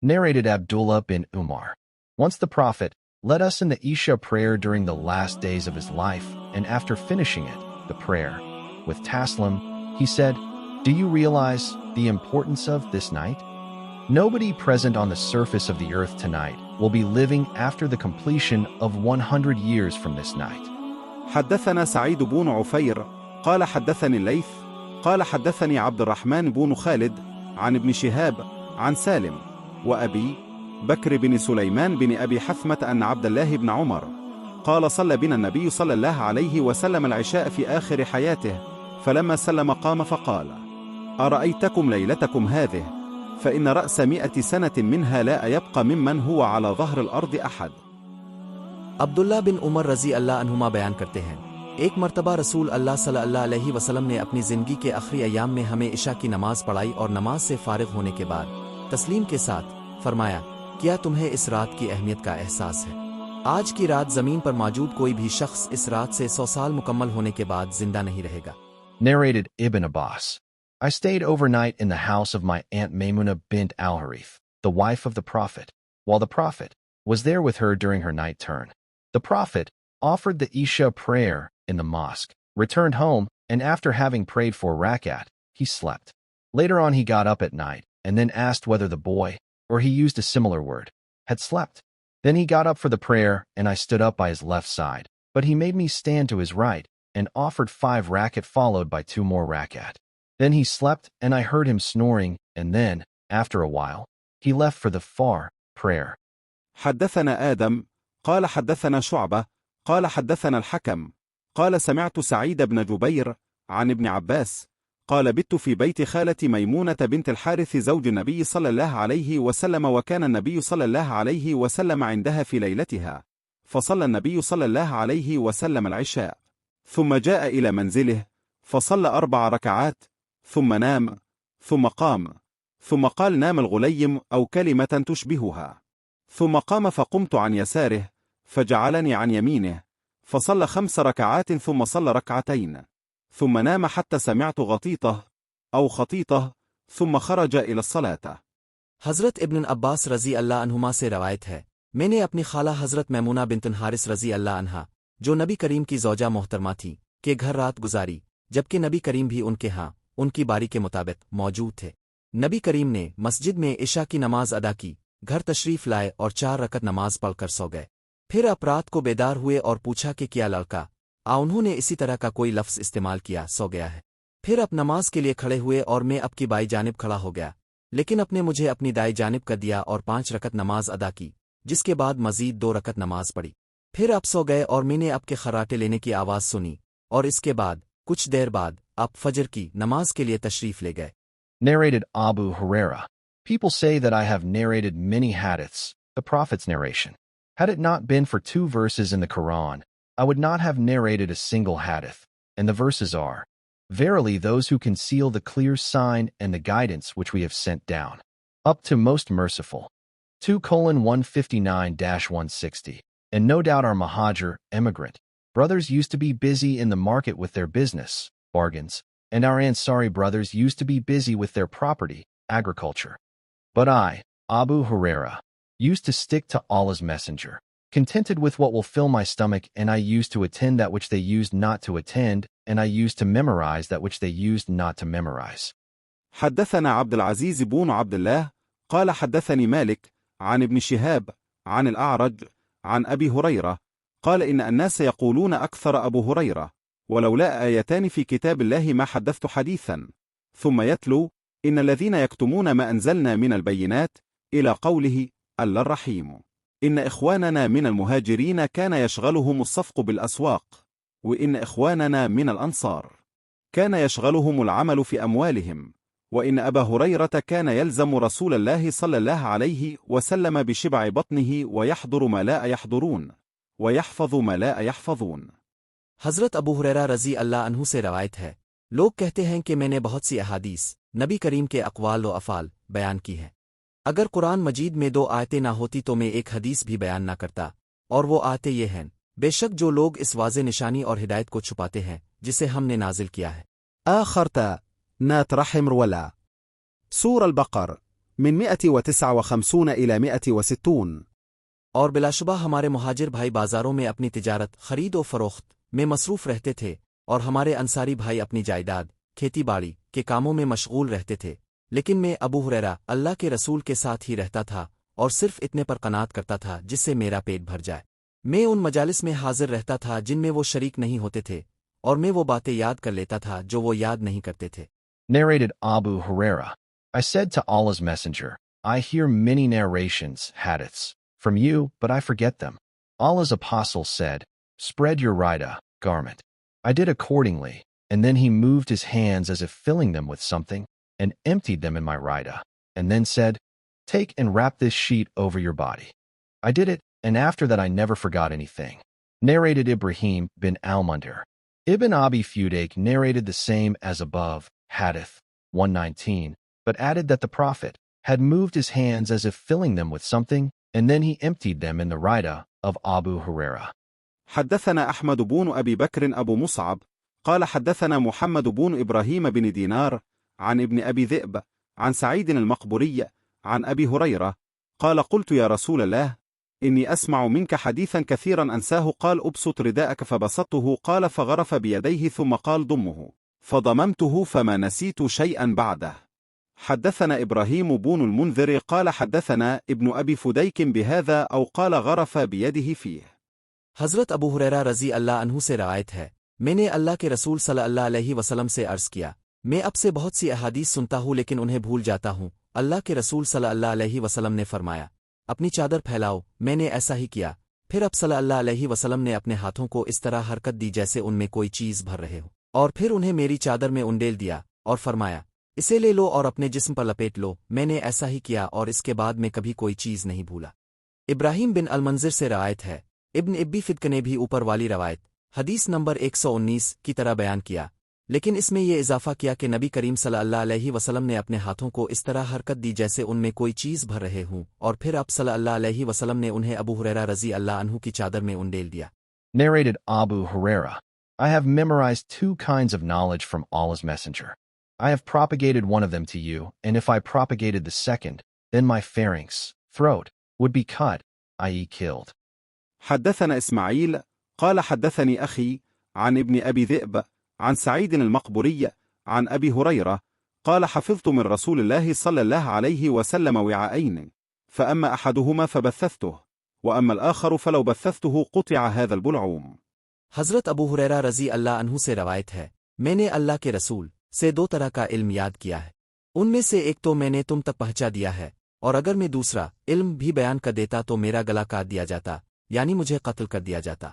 Narrated Abdullah bin Umar. Once the Prophet led us in the Isha prayer during the last days of his life, and after finishing it, the prayer, with Taslim, he said, "Do you realize the importance of this night? Nobody present on the surface of the earth tonight will be living after the completion of 100 years from this night." حدثنا سعيد بن عفير قال حدثني الليث قال حدثني عبد الرحمن بن خالد عن ابن شهاب عن سالم وأبي بكر بن سليمان بن أبي حثمة أن عبد الله بن عمر قال صلى بنا النبي صلى الله عليه وسلم العشاء في آخر حياته، فلما سلم قام فقال: أرأيتكم ليلتكم هذه، فإن رأس 100 سنة منها لا يبقى ممن هو على ظهر الأرض أحد. عبداللہ بن عمر رضی اللہ عنہما بیان کرتے ہیں، ایک مرتبہ رسول اللہ صلی اللہ علیہ وسلم نے اپنی زندگی کے آخری ایام میں ہمیں عشاء کی نماز پڑھائی اور نماز سے فارغ ہونے کے بعد تسلیم کے ساتھ فرمایا: کیا تمہیں اس رات کی اہمیت کا احساس ہے؟ آج کی رات زمین پر موجود کوئی بھی شخص اس رات سے 100 سال مکمل ہونے کے بعد زندہ نہیں رہے گا۔ Narrated Ibn Abbas. I stayed overnight in the house of my aunt Maymuna bint al-Harith, the wife of the Prophet, while the Prophet was there with her during her night turn. The Prophet offered the Isha prayer in the mosque, returned home, and after having prayed 4 rakat, he slept. Later on he got up at night, and then asked whether the boy, or he used a similar word, had slept. Then he got up for the prayer, and I stood up by his left side, but he made me stand to his right, and offered 5 rakat followed by 2 more rakat. Then he slept, and I heard him snoring, and then, after a while, he left for the far prayer. حدثنا آدم قال حدثنا شعبة قال حدثنا الحكم قال سمعت سعيد بن جبير عن ابن عباس قال: بت في بيت خالة ميمونة بنت الحارث زوج النبي صلى الله عليه وسلم، وكان النبي صلى الله عليه وسلم عندها في ليلتها، فصلى النبي صلى الله عليه وسلم العشاء، ثم جاء إلى منزله فصلى 4 ركعات، ثم نام، ثم قام، ثم قال: نام الغليم أو كلمة تشبهها، ثم قام فقمت عن يساره فجعلني عن يمينه، فصلى 5 ركعات ثم صلى 2 ركعتين، ثم نام حتى سمعت غطيطه أو خطيطه، ثم خرج إلى الصلاة. حضرت ابن عباس رضی اللہ عنہما سے روایت ہے، میں نے اپنی خالہ حضرت میمونہ بنت الحارث رضی اللہ عنہا، جو نبی کریم کی زوجہ محترمہ تھی، کے گھر رات گزاری، جبکہ نبی کریم بھی ان کے ہاں ان کی باری کے مطابق موجود تھے۔ نبی کریم نے مسجد میں عشاء کی نماز ادا کی، گھر تشریف لائے اور 4 رکعت نماز پڑھ کر سو گئے۔ پھر آپ رات کو بیدار ہوئے اور پوچھا کہ کیا لڑکا؟ انہوں نے اسی طرح کا کوئی لفظ استعمال کیا، سو گیا ہے۔ پھر آپ نماز کے لیے کھڑے ہوئے اور میں آپ کی بائیں جانب کھڑا ہو گیا، لیکن اپنے مجھے اپنی دائیں جانب کر دیا اور 5 رکعت نماز ادا کی، جس کے بعد مزید 2 رکعت نماز پڑھی۔ پھر آپ سو گئے اور میں نے آپ کے خراٹے لینے کی آواز سنی، اور اس کے بعد کچھ دیر بعد آپ فجر کی نماز کے لیے تشریف لے گئے۔ Narrated Abu Huraira. People say that I have narrated many hadiths, the Prophet's narration. Had it not been for 2 verses in the Quran, I would not have narrated a single hadith, and the verses are, "Verily those who conceal the clear sign and the guidance which we have sent down, up to most merciful." 2:159-160. And no doubt our Muhajir, emigrant, brothers used to be busy in the market with their business, bargains, and our Ansari brothers used to be busy with their property, agriculture. But I, Abu Huraira, used to stick to Allah's messenger, contented with what will fill my stomach, and I used to attend that which they used not to attend, and I used to memorize that which they used not to memorize. حدثنا عبد العزيز بن عبد الله قال حدثني مالك عن ابن شهاب عن الأعرج عن أبي هريرة قال: إن الناس يقولون أكثر أبو هريرة، ولولا آيتان في كتاب الله ما حدثت حديثا، ثم يتلو: إن الذين يكتمون ما أنزلنا من البينات إلى قوله: ألا الرحيم. إن إخواننا من المهاجرين كان يشغلهم الصفق بالأسواق، وإن إخواننا من الأنصار كان يشغلهم العمل في أموالهم، وإن أبا هريرة كان يلزم رسول الله صلى الله عليه وسلم بشبع بطنه ويحضر ما لا يحضرون ويحفظ ما لا يحفظون. حضرت ابو ہریرہ رضی اللہ عنہ سے روایت ہے، لوگ کہتے ہیں کہ میں نے بہت سی احادیث نبی کریم کے اقوال و افعال بیان کی ہیں۔ اگر قرآن مجید میں 2 آیتیں نہ ہوتی تو میں ایک حدیث بھی بیان نہ کرتا، اور وہ آیتیں یہ ہیں: بے شک جو لوگ اس واضح نشانی اور ہدایت کو چھپاتے ہیں جسے ہم نے نازل کیا ہے۔ آخرت نات رحم ولا سور البقر من 159 إلى 160. اور بلاشبہ ہمارے مہاجر بھائی بازاروں میں اپنی تجارت خرید و فروخت میں مصروف رہتے تھے، اور ہمارے انصاری بھائی اپنی جائیداد کھیتی باڑی کے کاموں میں مشغول رہتے تھے، لیکن میں ابو ہریرہ اللہ کے رسول کے ساتھ ہی رہتا تھا اور صرف اتنے پر قناعت کرتا تھا جس سے میرا پیٹ بھر جائے۔ میں ان مجالس میں حاضر رہتا تھا جن میں وہ شریک نہیں ہوتے تھے، اور میں وہ باتیں یاد کر لیتا تھا جو وہ یاد نہیں کرتے تھے۔ Narrated Abu Huraira. I said to Allah's Messenger, I hear many narrations, hadiths, from you, but I forget them. Allah's apostle said, spread your rida, garment. I did accordingly, and then he moved his hands as if filling them with something, and emptied them in my rida, and then said, take and wrap this sheet over your body. I did it, and after that I never forgot anything. Narrated Ibrahim bin al-Mundhir. Ibn Abi Fudayk narrated the same as above, hadith 119, but added that the Prophet had moved his hands as if filling them with something, and then he emptied them in the rida of Abu Huraira. حدثنا أحمد بن أبي بكر أبو مصعب قال حدثنا محمد بن إبراهيم بن دينار عن ابن أبي ذئب عن سعيد المقبوري عن أبي هريرة قال قلت يا رسول الله إني أسمع منك حديثا كثيرا أنساه قال أبسط رداءك فبسطته قال فغرف بيديه ثم قال ضمه فضممته فما نسيت شيئا بعده. حدثنا إبراهيم بن المنذر قال حدثنا ابن أبي فديك بهذا أو قال غرف بيده فيه. حضرت ابو ہریرہ رضی اللہ عنہ سے روایت ہے، میں نے اللہ کے رسول صلی اللہ علیہ وسلم سے عرض کیا، میں اب سے بہت سی احادیث سنتا ہوں لیکن انہیں بھول جاتا ہوں۔ اللہ کے رسول صلی اللہ علیہ وسلم نے فرمایا، اپنی چادر پھیلاؤ، میں نے ایسا ہی کیا، پھر اب صلی اللہ علیہ وسلم نے اپنے ہاتھوں کو اس طرح حرکت دی جیسے ان میں کوئی چیز بھر رہے ہو، اور پھر انہیں میری چادر میں انڈیل دیا اور فرمایا، اسے لے لو اور اپنے جسم پر لپیٹ لو، میں نے ایسا ہی کیا اور اس کے بعد میں کبھی کوئی چیز نہیں بھولا۔ ابراہیم بن المنذر سے روایت ہے، ابن ابی فدک نے بھی اوپر والی روایت حدیث نمبر 119 کی طرح بیان کیا، لیکن اس میں یہ اضافہ کیا کہ نبی کریم صلی اللہ علیہ وسلم نے اپنے ہاتھوں کو اس طرح حرکت دی جیسے ان میں کوئی چیز بھر رہے ہوں، اور پھر اب صلی اللہ علیہ وسلم نے انہیں ابو ہریرہ رضی اللہ عنہ کی چادر میں انڈیل دیا۔ Narrated Abu Huraira. I have memorized 2 kinds of knowledge from Allah's Messenger. I have propagated one of them to you, and if I propagated the second, then my pharynx, throat, would be cut, i.e. killed. حدثنا إسماعيل قال حدثني أخي عن ابن أبي ذئب عن سعيد المقبوري عن أبي هريرة قال حفظت من رسول الله صلى الله عليه وسلم وعاءين، فأما أحدهما فبثثته وأما الآخر فلو بثثته قطع هذا البلعوم. حضرت ابو ہریرہ رضی اللہ عنہ سے روایت ہے، میں نے اللہ کے رسول سے 2 طرح کا علم یاد کیا ہے، ان میں سے ایک تو میں نے تم تک پہنچا دیا ہے، اور اگر میں دوسرا علم بھی بیان کر دیتا تو میرا گلا کاٹ دیا جاتا، یعنی مجھے قتل کر دیا جاتا۔